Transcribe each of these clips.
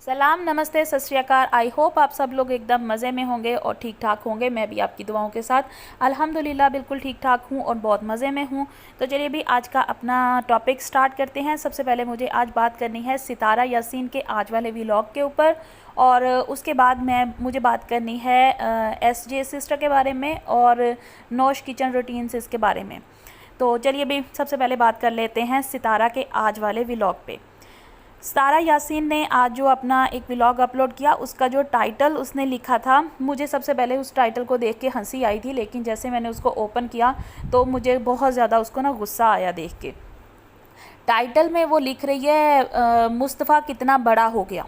सलाम, नमस्ते, सत श्री अकाल। आई होप आप सब लोग एकदम मज़े में होंगे और ठीक ठाक होंगे। मैं भी आपकी दुआओं के साथ अल्हम्दुलिल्लाह बिल्कुल ठीक ठाक हूँ और बहुत मज़े में हूँ। तो चलिए भी आज का अपना टॉपिक स्टार्ट करते हैं। सबसे पहले मुझे आज बात करनी है सितारा यासीन के आज वाले व्लॉग के ऊपर, और उसके बाद मुझे बात करनी है SJ सिस्टर के बारे में और नौश किचन रूटीन्स इसके बारे में। तो चलिए भी सबसे पहले बात कर लेते हैं सितारा के आज वाले व्लॉग पे। सितारा यासीन ने आज जो अपना एक व्लॉग अपलोड किया, उसका जो टाइटल उसने लिखा था, मुझे सबसे पहले उस टाइटल को देख के हंसी आई थी, लेकिन जैसे मैंने उसको ओपन किया तो मुझे बहुत ज़्यादा उसको ना गुस्सा आया देख के। टाइटल में वो लिख रही है मुस्तफ़ा कितना बड़ा हो गया।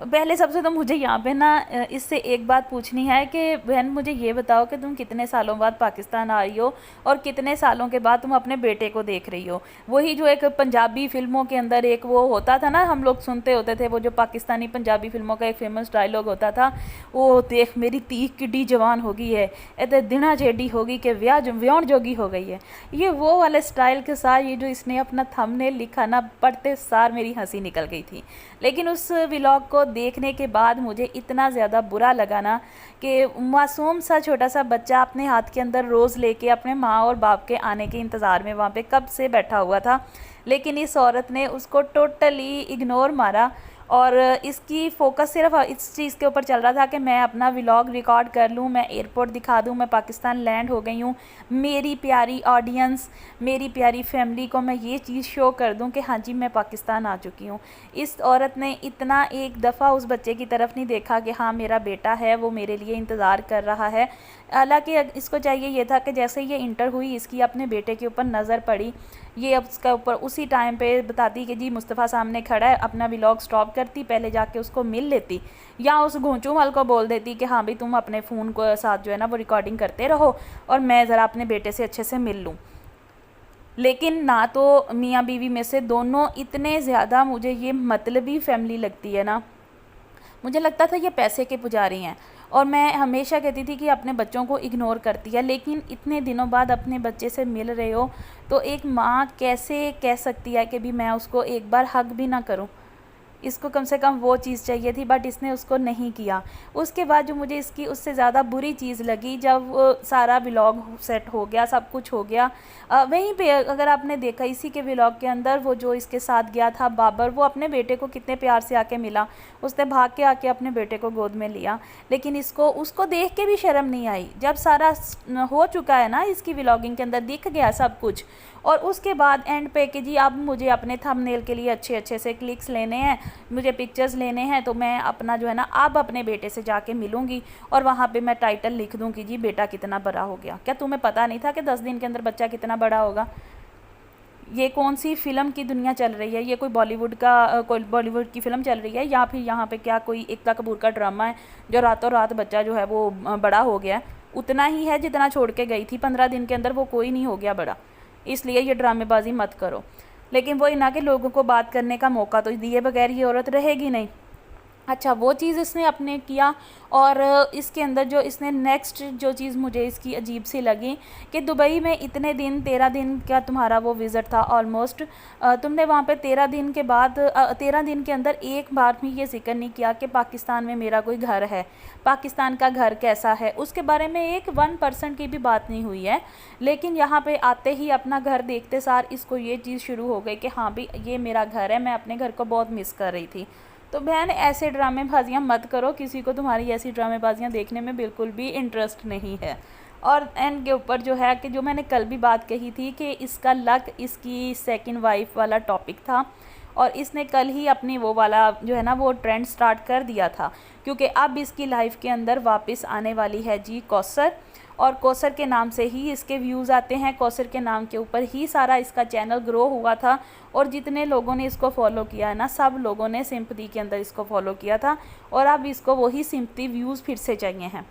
पहले सबसे तो मुझे यहाँ पे ना इससे एक बात पूछनी है कि बहन मुझे ये बताओ कि तुम कितने सालों बाद पाकिस्तान आ रही हो और कितने सालों के बाद तुम अपने बेटे को देख रही हो। वही जो एक पंजाबी फिल्मों के अंदर एक वो होता था ना, हम लोग सुनते होते थे, वो जो पाकिस्तानी पंजाबी फिल्मों का एक फेमस डायलॉग होता था, वो देख मेरी तीख किड्डी जवान हो गई है, इतने दिना जेडी होगी कि व्याण जोगी हो गई है। ये वो वाले स्टाइल के साथ ये जो इसने अपना थंबनेल लिखा ना, पढ़ते सार मेरी हंसी निकल गई थी। लेकिन उस व्लॉग को देखने के बाद मुझे इतना ज़्यादा बुरा लगा ना कि मासूम सा छोटा सा बच्चा अपने हाथ के अंदर रोज़ लेके अपने माँ और बाप के आने के इंतज़ार में वहाँ पे कब से बैठा हुआ था, लेकिन इस औरत ने उसको टोटली इग्नोर मारा। और इसकी फ़ोकस सिर्फ इस चीज़ के ऊपर चल रहा था कि मैं अपना व्लॉग रिकॉर्ड कर लूँ, मैं एयरपोर्ट दिखा दूँ, मैं पाकिस्तान लैंड हो गई हूँ, मेरी प्यारी ऑडियंस, मेरी प्यारी फैमिली को मैं ये चीज़ शो कर दूँ कि हाँ जी मैं पाकिस्तान आ चुकी हूँ। इस औरत ने इतना एक दफ़ा उस बच्चे की तरफ नहीं देखा कि हाँ मेरा बेटा है, वो मेरे लिए इंतज़ार कर रहा है। हालांकि इसको चाहिए ये था कि जैसे ये इंटर हुई, इसकी अपने बेटे के ऊपर नज़र पड़ी, ये अब उसका ऊपर उसी टाइम पे बताती कि जी मुस्तफ़ा सामने खड़ा है, अपना व्लॉग स्टॉप करती, पहले जाके उसको मिल लेती, या उस घोंचू वाल को बोल देती कि हाँ भाई तुम अपने फ़ोन को साथ जो है ना वो रिकॉर्डिंग करते रहो और मैं ज़रा अपने बेटे से अच्छे से मिल लूँ। लेकिन ना तो मियाँ बीवी में से दोनों इतने ज़्यादा मुझे ये मतलबी फैमिली लगती है ना, मुझे लगता था ये पैसे के पुजारी हैं। और मैं हमेशा कहती थी कि अपने बच्चों को इग्नोर करती है, लेकिन इतने दिनों बाद अपने बच्चे से मिल रहे हो तो एक माँ कैसे कह सकती है कि भी मैं उसको एक बार हग भी ना करूँ। इसको कम से कम वो चीज़ चाहिए थी, बट इसने उसको नहीं किया। उसके बाद जो मुझे इसकी उससे ज़्यादा बुरी चीज़ लगी, जब सारा व्लॉग सेट हो गया, सब कुछ हो गया, वहीं पे अगर आपने देखा इसी के व्लॉग के अंदर वो जो इसके साथ गया था बाबर, वो अपने बेटे को कितने प्यार से आके मिला, उसने भाग के आके अपने बेटे को गोद में लिया। लेकिन इसको उसको देख के भी शर्म नहीं आई। जब सारा हो चुका है ना, इसकी व्लॉगिंग के अंदर दिख गया सब कुछ, और उसके बाद एंड पे कि जी अब मुझे अपने थंबनेल के लिए अच्छे अच्छे से क्लिक्स लेने हैं, मुझे पिक्चर्स लेने हैं, तो मैं अपना जो है ना अब अपने बेटे से जाके मिलूंगी और वहाँ पे मैं टाइटल लिख दूँ कि जी बेटा कितना बड़ा हो गया। क्या तुम्हें पता नहीं था कि 10 दिन के अंदर बच्चा कितना बड़ा होगा? ये कौन सी फ़िल्म की दुनिया चल रही है? ये कोई बॉलीवुड की फ़िल्म चल रही है, या फिर यहाँ पे क्या कोई एकता कपूर का ड्रामा है जो रातों रात बच्चा जो है वो बड़ा हो गया है? उतना ही है जितना छोड़ के गई थी 15 दिन के अंदर, वो कोई नहीं हो गया बड़ा। इसलिए ये ड्रामेबाजी मत करो। लेकिन वो ना कि लोगों को बात करने का मौका तो दिए बगैर ये औरत रहेगी नहीं। अच्छा, वो चीज़ इसने अपने किया। और इसके अंदर जो इसने नेक्स्ट जो चीज़ मुझे इसकी अजीब सी लगी कि दुबई में इतने दिन 13 दिन का तुम्हारा वो विज़िट था ऑलमोस्ट, तुमने वहाँ पे 13 दिन के बाद 13 दिन के अंदर एक बार भी ये जिक्र नहीं किया कि पाकिस्तान में मेरा कोई घर है, पाकिस्तान का घर कैसा है, उसके बारे में एक 1% की भी बात नहीं हुई है। लेकिन यहाँ पे आते ही अपना घर देखते सार इसको ये चीज़ शुरू हो गई कि हाँ भी ये मेरा घर है, मैं अपने घर को बहुत मिस कर रही थी। तो बहन ऐसे ड्रामेबाजियाँ मत करो, किसी को तुम्हारी ऐसी ड्रामेबाजियाँ देखने में बिल्कुल भी इंटरेस्ट नहीं है। और एंड के ऊपर जो है कि जो मैंने कल भी बात कही थी कि इसका लक इसकी सेकंड वाइफ वाला टॉपिक था, और इसने कल ही अपनी वो वाला जो है ना वो ट्रेंड स्टार्ट कर दिया था, क्योंकि अब इसकी लाइफ के अंदर वापस आने वाली है जी कौसर, और कौसर के नाम से ही इसके व्यूज़ आते हैं, कौसर के नाम के ऊपर ही सारा इसका चैनल ग्रो हुआ था। और जितने लोगों ने इसको फॉलो किया है ना, सब लोगों ने सिंपैथी के अंदर इसको फॉलो किया था, और अब इसको वही सिंपैथी व्यूज़ फिर से चाहिए हैं।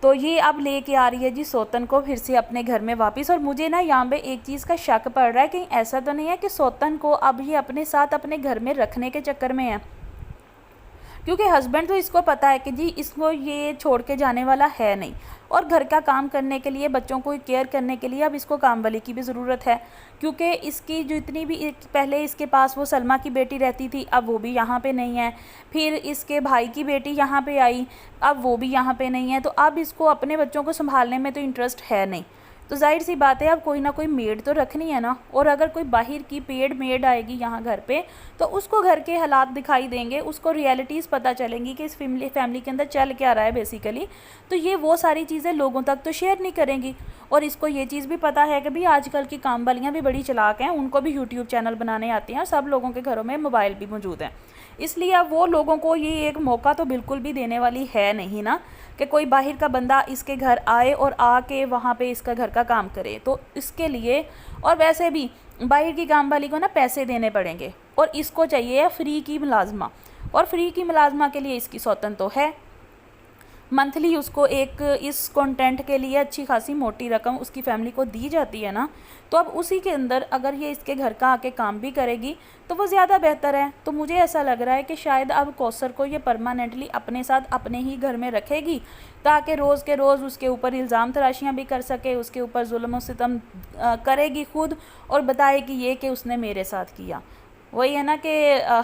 तो ये अब लेके आ रही है जी सौतन को फिर से अपने घर में वापस। और मुझे ना यहाँ पे एक चीज़ का शक पड़ रहा है, कहीं ऐसा तो नहीं है कि सौतन को अब ये अपने साथ अपने घर में रखने के चक्कर में है। क्योंकि हस्बैंड तो इसको पता है कि जी इसको ये छोड़ के जाने वाला है नहीं, और घर का काम करने के लिए, बच्चों को केयर करने के लिए अब इसको काम वाली की भी ज़रूरत है। क्योंकि इसकी जितनी भी पहले इसके पास वो सलमा की बेटी रहती थी, अब वो भी यहाँ पे नहीं है। फिर इसके भाई की बेटी यहाँ पे आई, अब वो भी यहाँ पे नहीं है। तो अब इसको अपने बच्चों को संभालने में तो इंटरेस्ट है नहीं। तो जाहिर सी बात है अब कोई ना कोई मेड तो रखनी है ना। और अगर कोई बाहर की पेड मेड आएगी यहाँ घर पे, तो उसको घर के हालात दिखाई देंगे, उसको रियलिटीज़ पता चलेंगी कि इस फैमिली के अंदर चल क्या रहा है बेसिकली। तो ये वो सारी चीज़ें लोगों तक तो शेयर नहीं करेंगी। और इसको ये चीज़ भी पता है कि भाई आजकल की काम वालियाँ भी बड़ी चालाक हैं, उनको भी यूट्यूब चैनल बनाने आती हैं और सब लोगों के घरों में मोबाइल भी मौजूद हैं। इसलिए अब वो लोगों को ये एक मौका तो बिल्कुल भी देने वाली है नहीं ना, कि कोई बाहर का बंदा इसके घर आए और आके वहाँ पे इसका घर का काम करे। तो इसके लिए, और वैसे भी बाहर की काम वाली को ना पैसे देने पड़ेंगे, और इसको चाहिए फ्री की मुलाजमा। और फ्री की मुलाजमा के लिए इसकी सौतन तो है, मंथली उसको एक इस कंटेंट के लिए अच्छी खासी मोटी रकम उसकी फैमिली को दी जाती है ना। तो अब उसी के अंदर अगर ये इसके घर का आके काम भी करेगी तो वो ज़्यादा बेहतर है। तो मुझे ऐसा लग रहा है कि शायद अब कौसर को ये परमानेंटली अपने साथ अपने ही घर में रखेगी, ताकि रोज़ के रोज़ उसके ऊपर इल्ज़ाम तराशियाँ भी कर सके, उसके ऊपर जुल्म और सितम करेगी खुद, और बताएगी ये कि उसने मेरे साथ किया। वही है ना कि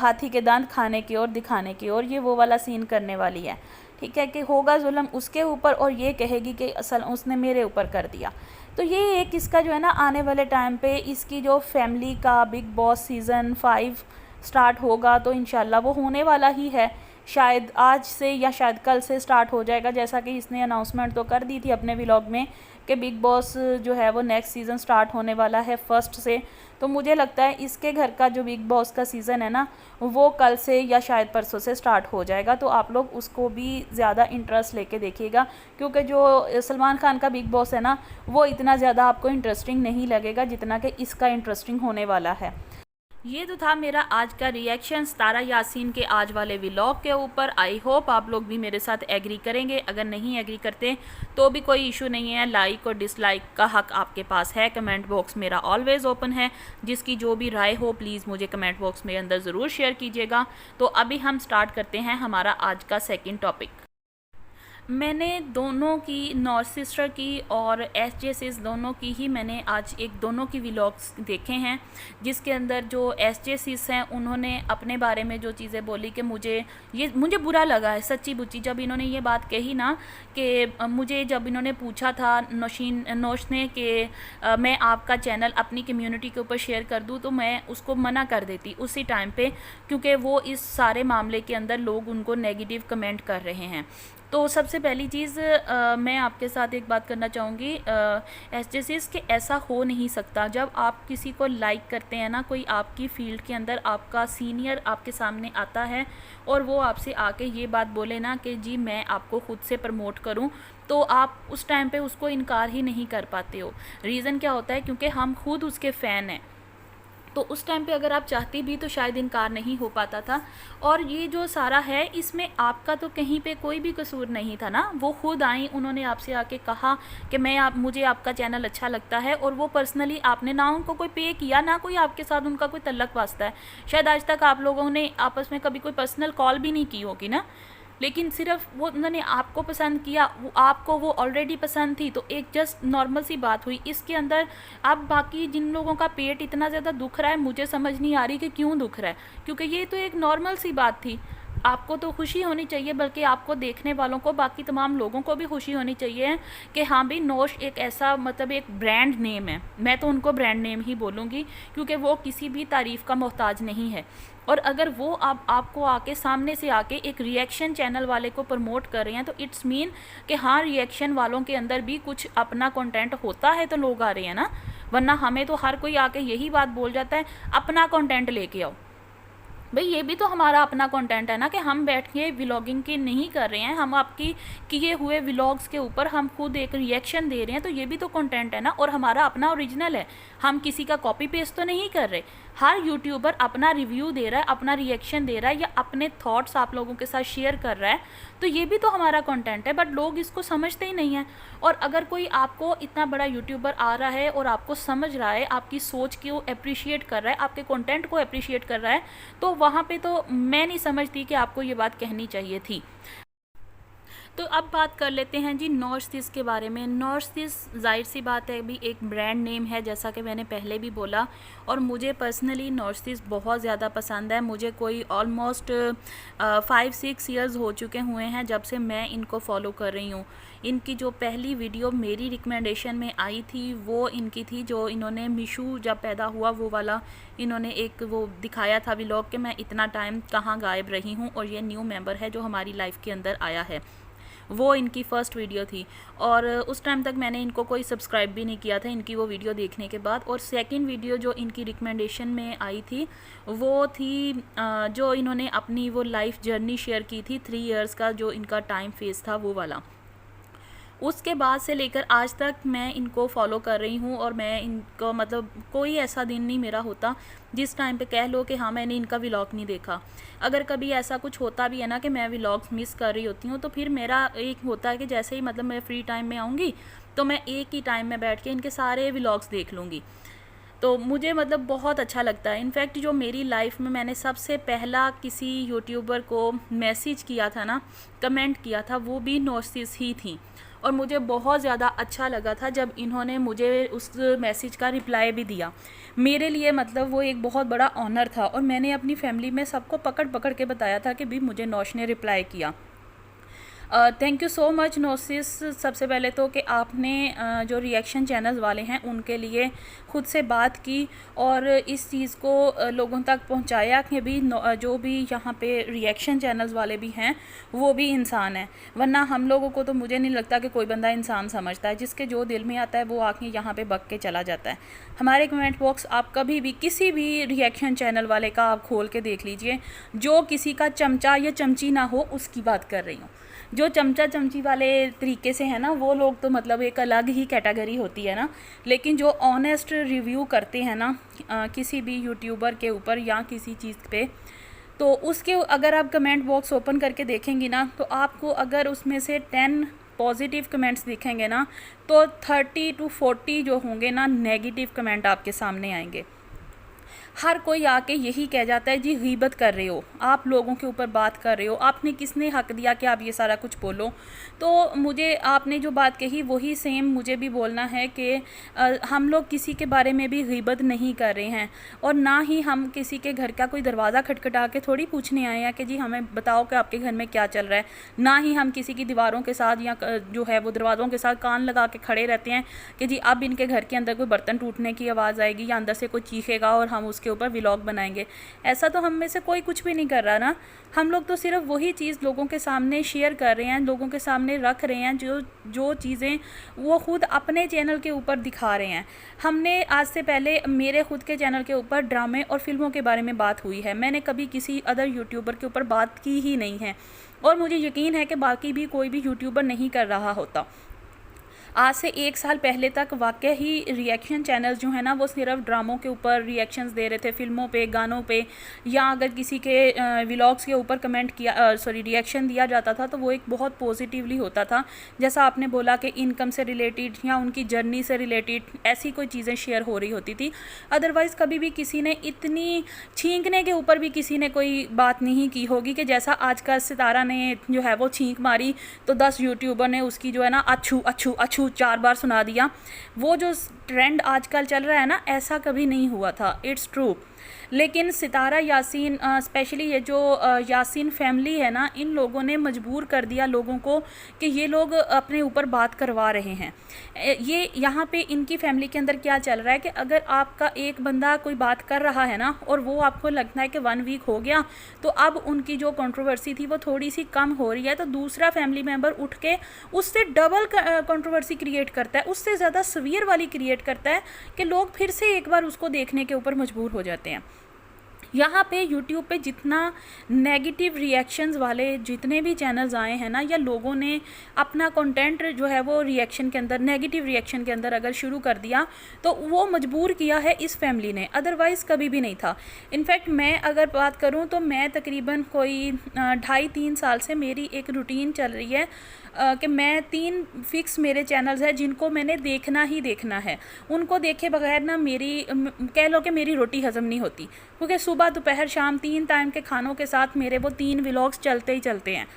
हाथी के दांत खाने की ओर दिखाने की ओर, ये वो वाला सीन करने वाली है। ठीक है, कि होगा जुल्म उसके ऊपर और ये कहेगी कि असल उसने मेरे ऊपर कर दिया। तो ये एक इसका जो है ना आने वाले टाइम पे इसकी जो फैमिली का बिग बॉस सीज़न 5 स्टार्ट होगा, तो इंशाल्लाह वो होने वाला ही है। शायद आज से या शायद कल से स्टार्ट हो जाएगा, जैसा कि इसने अनाउंसमेंट तो कर दी थी अपने व्लॉग में कि बिग बॉस जो है वो नेक्स्ट सीज़न स्टार्ट होने वाला है 1 से। तो मुझे लगता है इसके घर का जो बिग बॉस का सीज़न है ना, वो कल से या शायद परसों से स्टार्ट हो जाएगा। तो आप लोग उसको भी ज़्यादा इंटरेस्ट लेके देखिएगा, क्योंकि जो सलमान खान का बिग बॉस है ना, वो इतना ज़्यादा आपको इंटरेस्टिंग नहीं लगेगा जितना कि इसका इंटरेस्टिंग होने वाला है। ये तो था मेरा आज का रिएक्शन सितारा यासीन के आज वाले व्लॉग के ऊपर। आई होप आप लोग भी मेरे साथ एग्री करेंगे। अगर नहीं एग्री करते तो भी कोई इशू नहीं है, लाइक और डिसलाइक का हक आपके पास है। कमेंट बॉक्स मेरा ऑलवेज़ ओपन है, जिसकी जो भी राय हो प्लीज़ मुझे कमेंट बॉक्स में अंदर ज़रूर शेयर कीजिएगा। तो अभी हम स्टार्ट करते हैं हमारा आज का सेकेंड टॉपिक। मैंने दोनों की, नॉर्थ सिस्टर की और एसजे सिस दोनों की ही मैंने आज दोनों की व्लॉग्स देखे हैं, जिसके अंदर जो एसजे सिस हैं उन्होंने अपने बारे में जो चीज़ें बोली कि मुझे बुरा लगा है सच्ची बुच्ची। जब इन्होंने ये बात कही ना कि मुझे जब इन्होंने पूछा था नोश ने कि मैं आपका चैनल अपनी कम्युनिटी के ऊपर शेयर कर दूँ, तो मैं उसको मना कर देती उसी टाइम पे, क्योंकि वो इस सारे मामले के अंदर लोग उनको नेगेटिव कमेंट कर रहे हैं। तो सबसे पहली चीज़ मैं आपके साथ एक बात करना चाहूँगी, एसजेसिस कि ऐसा हो नहीं सकता। जब आप किसी को लाइक करते हैं ना, कोई आपकी फील्ड के अंदर आपका सीनियर आपके सामने आता है और वो आपसे आके ये बात बोले ना कि जी मैं आपको खुद से प्रमोट करूं, तो आप उस टाइम पे उसको इनकार ही नहीं कर पाते हो। रीज़न क्या होता है, क्योंकि हम खुद उसके फ़ैन हैं। तो उस टाइम पे अगर आप चाहती भी तो शायद इनकार नहीं हो पाता था। और ये जो सारा है इसमें आपका तो कहीं पे कोई भी कसूर नहीं था ना। वो खुद आई, उन्होंने आपसे आके कहा कि मुझे आपका चैनल अच्छा लगता है, और वो पर्सनली आपने ना उनको कोई पे किया, ना कोई आपके साथ उनका कोई तल्लक वास्ता है। शायद आज तक आप लोगों ने आपस में कभी कोई पर्सनल कॉल भी नहीं की होगी ना, लेकिन सिर्फ वो उन्होंने आपको पसंद किया, आपको वो ऑलरेडी पसंद थी, तो एक जस्ट नॉर्मल सी बात हुई। इसके अंदर अब बाकी जिन लोगों का पेट इतना ज़्यादा दुख रहा है, मुझे समझ नहीं आ रही कि क्यों दुख रहा है, क्योंकि ये तो एक नॉर्मल सी बात थी। आपको तो खुशी होनी चाहिए, बल्कि आपको देखने वालों को, बाकी तमाम लोगों को भी खुशी होनी चाहिए कि हाँ भाई नोश एक ऐसा मतलब एक ब्रांड नेम है। मैं तो उनको ब्रांड नेम ही बोलूँगी, क्योंकि वो किसी भी तारीफ़ का मोहताज नहीं है। और अगर वो आपको आके सामने से आके एक रिएक्शन चैनल वाले को प्रमोट कर रहे हैं, तो इट्स मीन कि हाँ रिएक्शन वालों के अंदर भी कुछ अपना कंटेंट होता है तो लोग आ रहे हैं ना। वरना हमें तो हर कोई आके यही बात बोल जाता है अपना कंटेंट लेके आओ। भाई ये भी तो हमारा अपना कंटेंट है ना, कि हम बैठ के व्लॉगिंग की नहीं कर रहे हैं, हम आपकी किए हुए व्लॉग्स के ऊपर हम खुद एक रिएक्शन दे रहे हैं, तो ये भी तो कंटेंट है ना, और हमारा अपना ओरिजिनल है। हम किसी का कॉपी पेस्ट तो नहीं कर रहे। हर यूट्यूबर अपना रिव्यू दे रहा है, अपना रिएक्शन दे रहा है या अपने थॉट्स आप लोगों के साथ शेयर कर रहा है, तो ये भी तो हमारा कंटेंट है, बट लोग इसको समझते ही नहीं हैं। और अगर कोई आपको इतना बड़ा यूट्यूबर आ रहा है और आपको समझ रहा है, आपकी सोच को अप्रिशिएट कर रहा है, आपके कंटेंट को अप्रिशिएट कर रहा है, तो वहाँ पे तो मैं नहीं समझती कि आपको ये बात कहनी चाहिए थी। तो अब बात कर लेते हैं जी नॉर्थिस के बारे में। नॉर्थिस जाहिर सी बात है अभी एक ब्रांड नेम है, जैसा कि मैंने पहले भी बोला, और मुझे पर्सनली नॉर्थिस बहुत ज़्यादा पसंद है। मुझे कोई ऑलमोस्ट 5-6 ईयर्स हो चुके हुए हैं जब से मैं इनको फॉलो कर रही हूँ। इनकी जो पहली वीडियो मेरी रिकमेंडेशन में आई थी वो इनकी थी, जो इन्होंने मिशू जब पैदा हुआ वो वाला इन्होंने एक वो दिखाया था व्लॉग कि मैं इतना टाइम कहाँ गायब रही हूँ और ये न्यू मेंबर है जो हमारी लाइफ के अंदर आया है। वो इनकी फ़र्स्ट वीडियो थी और उस टाइम तक मैंने इनको कोई सब्सक्राइब भी नहीं किया था इनकी वो वीडियो देखने के बाद। और सेकंड वीडियो जो इनकी रिकमेंडेशन में आई थी वो थी जो इन्होंने अपनी वो लाइफ जर्नी शेयर की थी, 3 इयर्स का जो इनका टाइम फेस था वो वाला। उसके बाद से लेकर आज तक मैं इनको फॉलो कर रही हूँ और मैं इनको मतलब कोई ऐसा दिन नहीं मेरा होता जिस टाइम पे कह लो कि हाँ मैंने इनका व्लॉग नहीं देखा। अगर कभी ऐसा कुछ होता भी है ना कि मैं व्लॉग्स मिस कर रही होती हूँ, तो फिर मेरा एक होता है कि जैसे ही मतलब मैं फ्री टाइम में आऊँगी तो मैं एक ही टाइम में बैठ के इनके सारे व्लॉग्स देख लूँगी। तो मुझे मतलब बहुत अच्छा लगता है। इनफैक्ट जो मेरी लाइफ में मैंने सबसे पहला किसी यूट्यूबर को मैसेज किया था ना, कमेंट किया था, वो भी नॉर्थिस ही थी। और मुझे बहुत ज़्यादा अच्छा लगा था जब इन्होंने मुझे उस मैसेज का रिप्लाई भी दिया। मेरे लिए मतलब वो एक बहुत बड़ा ऑनर था और मैंने अपनी फैमिली में सबको पकड़ पकड़ के बताया था कि भी मुझे नौश ने रिप्लाई किया। थैंक यू सो मच नोसिस, सबसे पहले तो कि आपने जो रिएक्शन चैनल्स वाले हैं उनके लिए ख़ुद से बात की और इस चीज़ को लोगों तक पहुंचाया कि भी जो भी यहाँ पे रिएक्शन चैनल्स वाले भी हैं वो भी इंसान हैं। वरना हम लोगों को तो मुझे नहीं लगता कि कोई बंदा इंसान समझता है। जिसके जो दिल में आता है वो आके यहाँ पे बक के चला जाता है। हमारे कमेंट बॉक्स आप कभी भी किसी भी रिएक्शन चैनल वाले का आप खोल के देख लीजिए, जो किसी का चमचा या चमची ना हो उसकी बात कर रही हूँ। जो चमचा चमची वाले तरीके से है ना वो लोग तो मतलब एक अलग ही कैटेगरी होती है ना। लेकिन जो ऑनेस्ट रिव्यू करते हैं ना किसी भी यूट्यूबर के ऊपर या किसी चीज़ पे, तो उसके अगर आप कमेंट बॉक्स ओपन करके देखेंगी ना तो आपको अगर उसमें से 10 पॉजिटिव कमेंट्स दिखेंगे ना तो 30 to 40 जो होंगे ना नेगेटिव कमेंट आपके सामने आएंगे। हर कोई आके यही कह जाता है जी गीबत कर रहे हो, आप लोगों के ऊपर बात कर रहे हो, आपने किसने हक दिया कि आप ये सारा कुछ बोलो। तो मुझे आपने जो बात कही वही सेम मुझे भी बोलना है कि हम लोग किसी के बारे में भी गीबत नहीं कर रहे हैं और ना ही हम किसी के घर का कोई दरवाज़ा खटखटा के थोड़ी पूछने आए हैं कि जी हमें बताओ कि आपके घर में क्या चल रहा है। ना ही हम किसी की दीवारों के साथ या जो है वो दरवाज़ों के साथ कान लगा के खड़े रहते हैं कि जी अब इनके घर के अंदर कोई बर्तन टूटने की आवाज़ आएगी या अंदर से कोई चीखेगा और हम उसके ऊपर व्लॉग बनाएंगे। ऐसा तो हम में से कोई कुछ भी नहीं कर रहा ना। हम लोग तो सिर्फ वही चीज़ लोगों के सामने शेयर कर रहे हैं, लोगों के सामने रख रहे हैं जो चीज़ें वो खुद अपने चैनल के ऊपर दिखा रहे हैं। हमने आज से पहले मेरे खुद के चैनल के ऊपर ड्रामे और फिल्मों के बारे में बात हुई है, मैंने कभी किसी अदर यूट्यूबर के ऊपर बात की ही नहीं है और मुझे यकीन है कि बाकी भी कोई भी यूट्यूबर नहीं कर रहा होता। आज से 1 साल पहले तक वाकई ही रिएक्शन चैनल्स जो है ना वो सिर्फ ड्रामों के ऊपर रिएक्शंस दे रहे थे, फिल्मों पे, गानों पे, या अगर किसी के व्लॉग्स के ऊपर कमेंट किया रिएक्शन दिया जाता था तो वो एक बहुत पॉजिटिवली होता था। जैसा आपने बोला कि इनकम से रिलेटेड या उनकी जर्नी से रिलेटेड ऐसी कोई चीज़ें शेयर हो रही होती थी। अदरवाइज़ कभी भी किसी ने इतनी छींकने के ऊपर भी किसी ने कोई बात नहीं की होगी कि जैसा आज का सितारा ने जो है वो छींक मारी तो 10 यूट्यूबर ने उसकी जो है ना अच्छू अच्छू अच्छू 4 बार सुना दिया। वो जो ट्रेंड आजकल चल रहा है ना ऐसा कभी नहीं हुआ था, इट्स ट्रू। लेकिन सितारा यासीन स्पेशली ये जो यासीन फैमिली है ना, इन लोगों ने मजबूर कर दिया लोगों को कि ये लोग अपने ऊपर बात करवा रहे हैं। ये यहाँ पे इनकी फैमिली के अंदर क्या चल रहा है कि अगर आपका एक बंदा कोई बात कर रहा है ना और वो आपको लगता है कि 1 वीक हो गया तो अब उनकी जो कंट्रोवर्सी थी वो थोड़ी सी कम हो रही है, तो दूसरा फैमिली मेम्बर उठ के उससे डबल कंट्रोवर्सी क्रिएट करता है, उससे ज़्यादा सवियर वाली क्रिएट करता है कि लोग फिर से एक बार उसको देखने के ऊपर मजबूर हो जाते हैं। यहाँ पे यूट्यूब पे जितना नेगेटिव रिएक्शंस वाले जितने भी चैनल्स आए हैं ना, या लोगों ने अपना कंटेंट जो है वो रिएक्शन के अंदर, नेगेटिव रिएक्शन के अंदर अगर शुरू कर दिया, तो वो मजबूर किया है इस फैमिली ने, अदरवाइज़ कभी भी नहीं था। इनफैक्ट मैं अगर बात करूँ तो मैं तकरीबन कोई 2.5-3 साल से मेरी एक रूटीन चल रही है कि मैं 3 फिक्स मेरे चैनल्स हैं जिनको मैंने देखना ही देखना है। उनको देखे बगैर ना मेरी कह लो कि मेरी रोटी हज़म नहीं होती, क्योंकि सुबह दोपहर शाम 3 टाइम के खानों के साथ मेरे वो 3 व्लॉग्स चलते ही चलते हैं।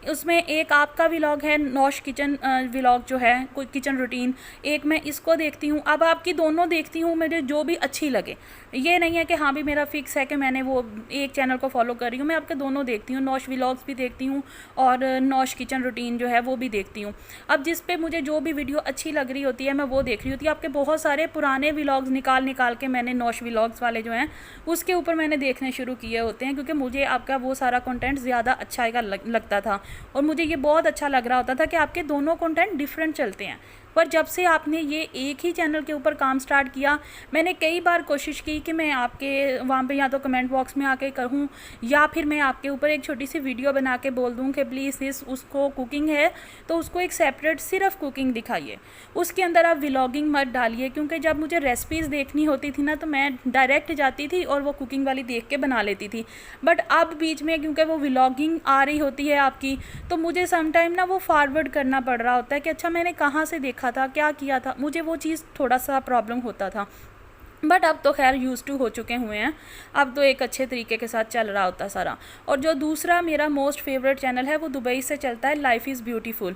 उसमें एक आपका व्लॉग है नौश किचन व्लॉग जो है, कोई किचन रूटीन, एक मैं इसको देखती हूँ। अब आपकी दोनों देखती हूँ, मुझे जो भी अच्छी लगे, ये नहीं है कि हाँ भी मेरा फिक्स है कि मैंने वो एक चैनल को फॉलो कर रही हूँ। मैं आपके दोनों देखती हूँ, नौश व्लॉग्स भी देखती हूँ और नौश किचन रूटीन जो है वो भी देखती हूँ। अब जिस पे मुझे जो भी वीडियो अच्छी लग रही होती है मैं वो देख रही होती है। आपके बहुत सारे पुराने व्लॉग्स निकाल के मैंने नौश व्लॉग्स वाले जो हैं उसके ऊपर मैंने देखने शुरू किए होते हैं, क्योंकि मुझे आपका वो सारा कंटेंट ज़्यादा अच्छा लगता था और मुझे ये बहुत अच्छा लग रहा होता था कि आपके दोनों कंटेंट डिफरेंट चलते हैं। पर जब से आपने ये एक ही चैनल के ऊपर काम स्टार्ट किया, मैंने कई बार कोशिश की कि मैं आपके वहाँ पे या तो कमेंट बॉक्स में आके कहूँ या फिर मैं आपके ऊपर एक छोटी सी वीडियो बना के बोल दूँ कि प्लीज़ उसको कुकिंग है तो उसको एक सेपरेट सिर्फ कुकिंग दिखाइए, उसके अंदर आप व्लॉगिंग मत डालिए। क्योंकि जब मुझे रेसिपीज़ देखनी होती थी ना तो मैं डायरेक्ट जाती थी और वो कुकिंग वाली देख के बना लेती थी। बट अब बीच में क्योंकि वो व्लॉगिंग आ रही होती है आपकी, तो मुझे समटाइम ना वो फॉरवर्ड करना पड़ रहा होता है कि अच्छा मैंने कहाँ से देखा था, क्या किया था, मुझे वो चीज़ थोड़ा सा प्रॉब्लम होता था। बट अब तो खैर यूज़ टू हो चुके हुए हैं, अब तो एक अच्छे तरीके के साथ चल रहा होता सारा। और जो दूसरा मेरा मोस्ट फेवरेट चैनल है वो दुबई से चलता है, लाइफ इज़ ब्यूटीफुल।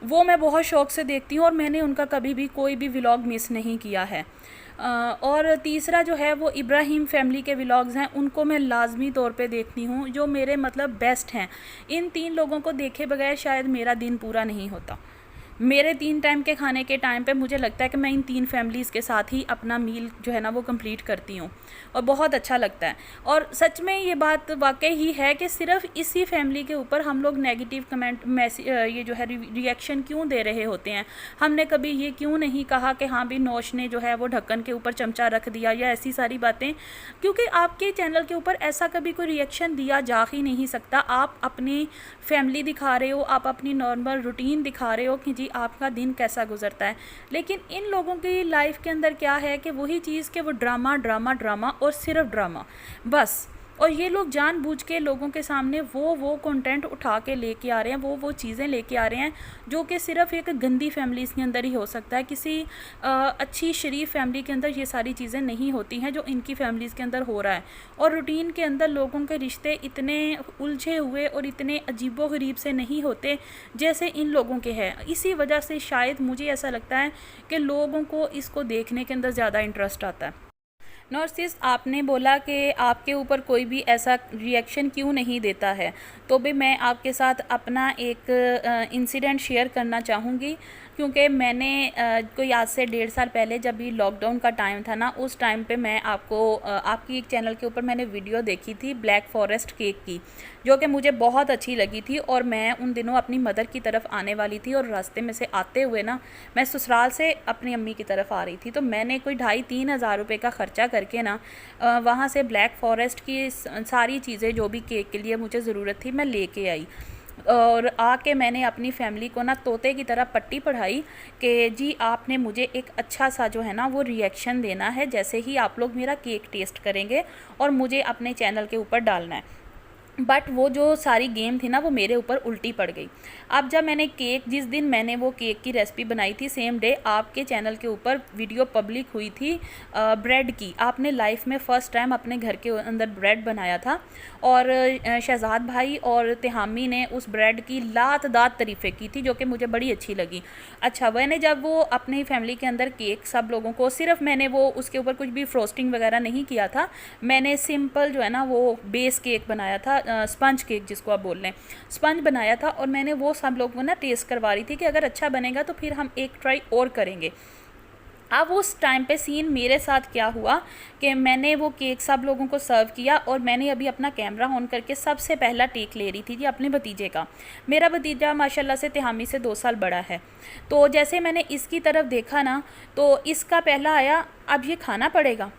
वो मैं बहुत शौक़ से देखती हूँ और मैंने उनका कभी भी कोई भी व्लॉग मिस नहीं किया है। और तीसरा जो है वो इब्राहिम फैमिली के व्लॉग्स हैं, उनको मैं लाजमी तौर पे देखती हूँ, जो मेरे मतलब बेस्ट हैं। इन 3 लोगों को देखे बगैर शायद मेरा दिन पूरा नहीं होता। मेरे 3 टाइम के खाने के टाइम पे मुझे लगता है कि मैं इन 3 फैमिलीज़ के साथ ही अपना मील जो है ना वो कंप्लीट करती हूँ और बहुत अच्छा लगता है। और सच में ये बात वाकई ही है कि सिर्फ इसी फैमिली के ऊपर हम लोग नेगेटिव कमेंट ये जो है रिएक्शन क्यों दे रहे होते हैं। हमने कभी ये क्यों नहीं कहा कि हाँ भी नौश ने जो है वो ढक्कन के ऊपर चमचा रख दिया या ऐसी सारी बातें, क्योंकि आपके चैनल के ऊपर ऐसा कभी कोई रिएक्शन दिया जा ही नहीं सकता। आप अपनी फैमिली दिखा रहे हो, आप अपनी नॉर्मल रूटीन दिखा रहे हो कि आपका दिन कैसा गुजरता है। लेकिन इन लोगों की लाइफ के अंदर क्या है कि वही चीज़ कि वो ड्रामा ड्रामा ड्रामा और सिर्फ ड्रामा बस। और ये लोग जानबूझ के लोगों के सामने वो कंटेंट उठा के लेके आ रहे हैं, वो चीज़ें लेके आ रहे हैं जो कि सिर्फ एक गंदी फैमिलीज़ के अंदर ही हो सकता है। किसी अच्छी शरीफ फैमिली के अंदर ये सारी चीज़ें नहीं होती हैं जो इनकी फैमिलीज़ के अंदर हो रहा है। और रूटीन के अंदर लोगों के रिश्ते इतने उलझे हुए और इतने अजीबोगरीब से नहीं होते जैसे इन लोगों के हैं। इसी वजह से शायद मुझे ऐसा लगता है कि लोगों को इसको देखने के अंदर ज़्यादा इंटरेस्ट आता है। नॉर्सिस, आपने बोला कि आपके ऊपर कोई भी ऐसा रिएक्शन क्यों नहीं देता है, तो भी मैं आपके साथ अपना एक इंसिडेंट शेयर करना चाहूँगी। क्योंकि मैंने कोई आज से 1.5 साल पहले जब भी लॉकडाउन का टाइम था ना, उस टाइम पे मैं आपकी एक चैनल के ऊपर मैंने वीडियो देखी थी ब्लैक फॉरेस्ट केक की, जो कि मुझे बहुत अच्छी लगी थी। और मैं उन दिनों अपनी मदर की तरफ आने वाली थी और रास्ते में से आते हुए ना मैं ससुराल से अपनी अम्मी की तरफ आ रही थी, तो मैंने कोई 2,500-3 हज़ार रुपये का ख़र्चा करके ना वहाँ से ब्लैक फॉरेस्ट की सारी चीज़ें जो भी केक के लिए मुझे ज़रूरत थी मैं लेके आई। और आके मैंने अपनी फैमिली को ना तोते की तरह पट्टी पढ़ाई कि जी आपने मुझे एक अच्छा सा जो है ना वो रिएक्शन देना है जैसे ही आप लोग मेरा केक टेस्ट करेंगे और मुझे अपने चैनल के ऊपर डालना है। बट वो जो सारी गेम थी ना वो मेरे ऊपर उल्टी पड़ गई। अब जब मैंने जिस दिन मैंने वो केक की रेसिपी बनाई थी, सेम डे आपके चैनल के ऊपर वीडियो पब्लिक हुई थी ब्रेड की। आपने लाइफ में फ़र्स्ट टाइम अपने घर के अंदर ब्रेड बनाया था और शहजाद भाई और तिहामी ने उस ब्रेड की लात दात तारीफ़ें की थी, जो कि मुझे बड़ी अच्छी लगी। अच्छा, मैंने जब वो अपनी फैमिली के अंदर केक सब लोगों को, सिर्फ मैंने वो उसके ऊपर कुछ भी फ्रोस्टिंग वगैरह नहीं किया था, मैंने सिंपल जो है ना वो बेस केक बनाया था, स्पंज केक जिसको आप बोल रहे हैं, स्पंज बनाया था। और मैंने वो सब लोगों को ना टेस्ट करवा रही थी कि अगर अच्छा बनेगा तो फिर हम एक ट्राई और करेंगे। अब उस टाइम पे सीन मेरे साथ क्या हुआ कि मैंने वो केक सब लोगों को सर्व किया और मैंने अभी अपना कैमरा ऑन करके सबसे पहला टेक ले रही थी जी अपने भतीजे का। मेरा भतीजा माशाल्लाह से तिहामी से 2 साल बड़ा है, तो जैसे मैंने इसकी तरफ देखा ना तो इसका पहला आया, अब ये खाना पड़ेगा।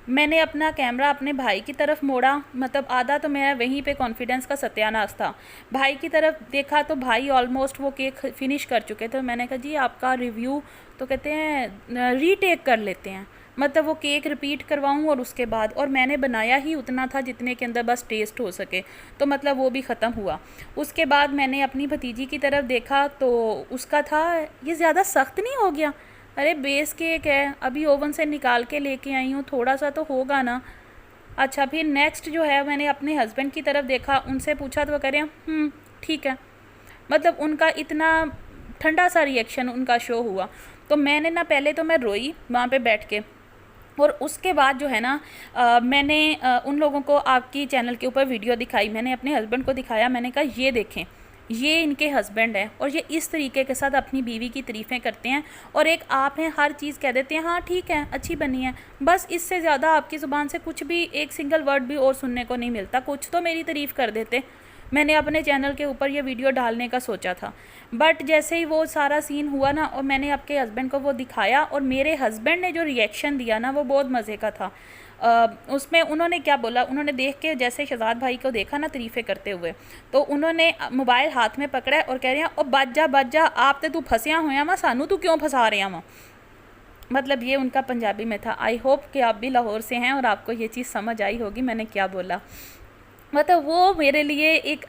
मैंने अपना कैमरा अपने भाई की तरफ मोड़ा, मतलब आधा तो मेरा वहीं पे कॉन्फिडेंस का सत्यानाश था। भाई की तरफ देखा तो भाई ऑलमोस्ट वो केक फिनिश कर चुके थे। मैंने कहा जी आपका रिव्यू, तो कहते हैं रीटेक कर लेते हैं, मतलब वो केक रिपीट करवाऊँ और उसके बाद, और मैंने बनाया ही उतना था जितने के अंदर बस टेस्ट हो सके, तो मतलब वो भी ख़त्म हुआ। उसके बाद मैंने अपनी भतीजी की तरफ देखा तो उसका था ये ज़्यादा सख्त नहीं हो गया, अरे बेस केक है, अभी ओवन से निकाल के लेके आई हूँ, थोड़ा सा तो होगा ना। अच्छा, फिर नेक्स्ट जो है मैंने अपने हस्बैंड की तरफ देखा, उनसे पूछा तो वो कह रहे हैं ठीक है, मतलब उनका इतना ठंडा सा रिएक्शन उनका शो हुआ। तो मैंने ना पहले तो मैं रोई वहाँ पे बैठ के, और उसके बाद जो है ना मैंने उन लोगों को आपकी चैनल के ऊपर वीडियो दिखाई, मैंने अपने हस्बैंड को दिखाया, मैंने कहा ये देखें, ये इनके हस्बैंड हैं और ये इस तरीके के साथ अपनी बीवी की तारीफ़ें करते हैं, और एक आप हैं हर चीज़ कह देते हैं हाँ ठीक है अच्छी बनी है, बस इससे ज़्यादा आपकी ज़ुबान से कुछ भी एक सिंगल वर्ड भी और सुनने को नहीं मिलता, कुछ तो मेरी तारीफ़ कर देते। मैंने अपने चैनल के ऊपर ये वीडियो डालने का सोचा था, बट जैसे ही वो सारा सीन हुआ ना और मैंने आपके हस्बैंड को वो दिखाया, और मेरे हस्बैंड ने जो रिएक्शन दिया ना वो बहुत मज़े का था। उसमें उन्होंने क्या बोला, उन्होंने देख के जैसे शहजाद भाई को देखा ना तारीफ़ें करते हुए, तो उन्होंने मोबाइल हाथ में पकड़ा और कह रहे हैं ओ बच जा आप तो फंसिया होया वा, सानू तू क्यों फंसा रहा वा, मतलब ये उनका पंजाबी में था। आई होप कि आप भी लाहौर से हैं और आपको ये चीज़ समझ आई होगी मैंने क्या बोला। मतलब वो मेरे लिए एक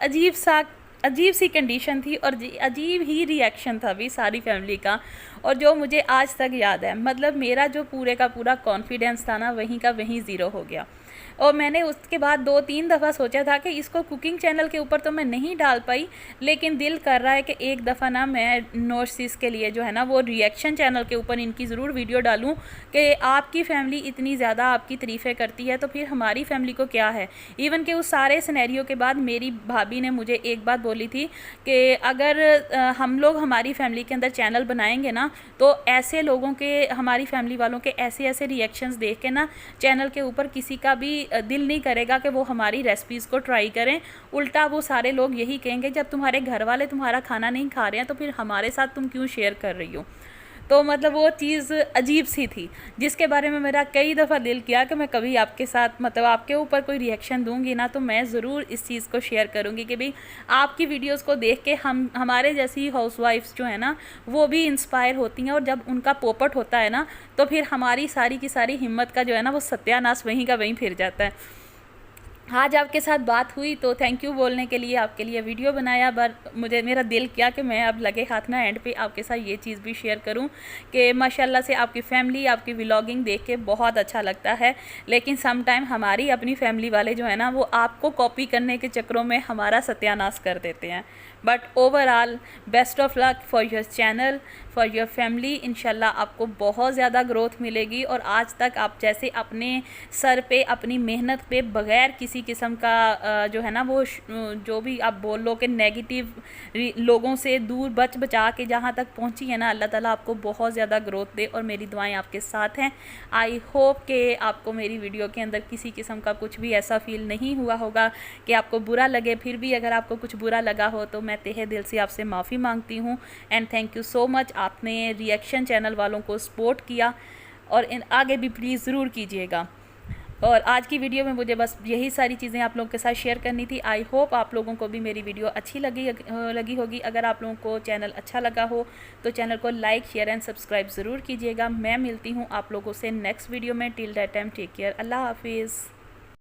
अजीब सी कंडीशन थी और अजीब ही रिएक्शन था भी सारी फैमिली का, और जो मुझे आज तक याद है। मतलब मेरा जो पूरे का पूरा कॉन्फिडेंस था ना वहीं का वहीं ज़ीरो हो गया। और मैंने उसके बाद 2-3 दफ़ा सोचा था कि इसको कुकिंग चैनल के ऊपर तो मैं नहीं डाल पाई, लेकिन दिल कर रहा है कि एक दफ़ा ना मैं नोर्सिस के लिए जो है ना वो रिएक्शन चैनल के ऊपर इनकी ज़रूर वीडियो डालूं कि आपकी फ़ैमिली इतनी ज़्यादा आपकी तारीफ़ें करती है तो फिर हमारी फैमिली को क्या है। इवन कि उस सारे सिनेरियो के बाद मेरी भाभी ने मुझे एक बात बोली थी कि अगर हम लोग हमारी फैमिली के अंदर चैनल बनाएंगे ना तो ऐसे लोगों के, हमारी फैमिली वालों के ऐसे ऐसे रिएक्शंस देख के ना चैनल के ऊपर किसी का भी दिल नहीं करेगा कि वो हमारी रेसिपीज़ को ट्राई करें। उल्टा वो सारे लोग यही कहेंगे जब तुम्हारे घर वाले तुम्हारा खाना नहीं खा रहे हैं तो फिर हमारे साथ तुम क्यों शेयर कर रही हो। तो मतलब वो चीज़ अजीब सी थी जिसके बारे में मेरा कई दफ़ा दिल किया कि मैं कभी आपके साथ, मतलब आपके ऊपर कोई रिएक्शन दूंगी ना तो मैं ज़रूर इस चीज़ को शेयर करूंगी कि भाई आपकी वीडियोस को देख के हमारे जैसी हाउसवाइफ्स जो है ना वो भी इंस्पायर होती हैं, और जब उनका पोपट होता है ना तो फिर हमारी सारी की सारी हिम्मत का जो है ना वो सत्यानाश वहीं का वहीं फिर जाता है। आज आपके साथ बात हुई तो थैंक यू बोलने के लिए आपके लिए वीडियो बनाया, बट मुझे मेरा दिल किया कि मैं अब लगे हाथ ना एंड पे आपके साथ ये चीज़ भी शेयर करूं कि माशाल्लाह से आपकी फ़ैमिली, आपकी व्लॉगिंग देख के बहुत अच्छा लगता है, लेकिन सम टाइम हमारी अपनी फैमिली वाले जो है ना वो आपको कॉपी करने के चक्करों में हमारा सत्यानाश कर देते हैं। But overall best of luck for your channel, for your family. इंशाल्लाह आपको बहुत ज़्यादा ग्रोथ मिलेगी, और आज तक आप जैसे अपने सर पे अपनी मेहनत पे बग़ैर किसी किस्म का जो है ना वो जो भी आप बोल लो कि नेगेटिव लोगों से दूर बचा के जहाँ तक पहुँची है ना, अल्लाह ताला आपको बहुत ज़्यादा ग्रोथ दे, और मेरी दुआएं आपके साथ हैं। आई होप कि आपको मेरी वीडियो के अंदर किसी किस्म का कुछ भी ऐसा फील नहीं हुआ होगा कि आपको बुरा लगे। फिर भी अगर आपको कुछ बुरा लगा हो तो मैं तहे दिल से आपसे माफ़ी मांगती हूँ। And thank you so much, आपने रिएक्शन चैनल वालों को सपोर्ट किया, और आगे भी प्लीज़ ज़रूर कीजिएगा। और आज की वीडियो में मुझे बस यही सारी चीज़ें आप लोगों के साथ शेयर करनी थी। आई होप आप लोगों को भी मेरी वीडियो अच्छी लगी होगी। अगर आप लोगों को चैनल अच्छा लगा हो तो चैनल को लाइक, शेयर एंड सब्सक्राइब ज़रूर कीजिएगा। मैं मिलती हूँ आप लोगों से नेक्स्ट वीडियो में। Till that time take care, अल्लाह हाफिज़।